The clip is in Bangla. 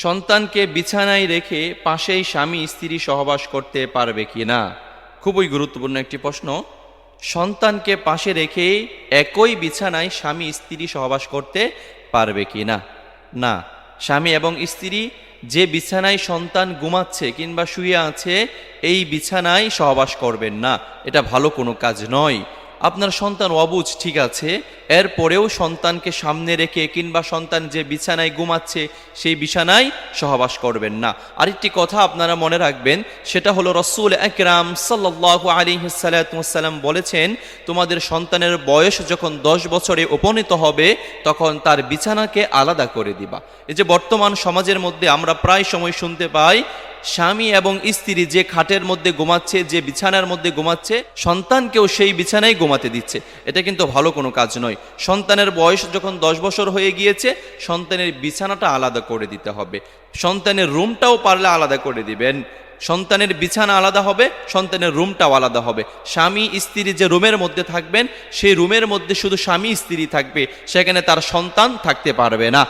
সন্তানকে বিছানায় রেখে পাশেই স্বামী স্ত্রী সহবাস করতে পারবে কি না? খুবই গুরুত্বপূর্ণ একটি প্রশ্ন। সন্তানকে পাশে রেখে একই বিছানায় স্বামী স্ত্রী সহবাস করতে পারবে কি না? না। স্বামী এবং স্ত্রী যে বিছানায় সন্তান ঘুমাচ্ছে কিংবা শুয়ে আছে এই বিছানায় সহবাস করবেন না। এটা ভালো কোনো কাজ নয়। আপনার সন্তান অবুঝ, ঠিক আছে, এরপরেও সন্তানকে সামনে রেখে কিংবা সন্তান যে বিছানায় ঘুমাচ্ছে সেই বিছানায় সহবাস করবেন না। আরেকটি কথা আপনারা মনে রাখবেন, সেটা হলো রাসূল আকরাম সাল্লাল্লাহু আলাইহি সাল্লাম বলেছেন, তোমাদের সন্তানের বয়স যখন 10 বছরে উপনীত হবে তখন তার বিছানাকে আলাদা করে দিবা। এই যে বর্তমান সমাজের মধ্যে আমরা প্রায় সময় শুনতে পাই, স্বামী এবং স্ত্রী যে খাটের মধ্যে ঘুমাচ্ছে, যে বিছানার মধ্যে ঘুমাচ্ছে, সন্তানকেও সেই বিছানায় ঘুমাতে দিচ্ছে। এটা কিন্তু ভালো কোনো কাজ নয়। সন্তানের বয়স যখন 10 বছর হয়ে গিয়েছে সন্তানের বিছানাটা আলাদা করে দিতে হবে। সন্তানের রুমটাও পারলে আলাদা করে দিবেন। সন্তানের বিছানা আলাদা হবে, সন্তানের রুমটাও আলাদা হবে। স্বামী স্ত্রী যে রুমের মধ্যে থাকবেন সেই রুমের মধ্যে শুধু স্বামী স্ত্রী থাকবে, সেখানে তার সন্তান থাকতে পারবে না।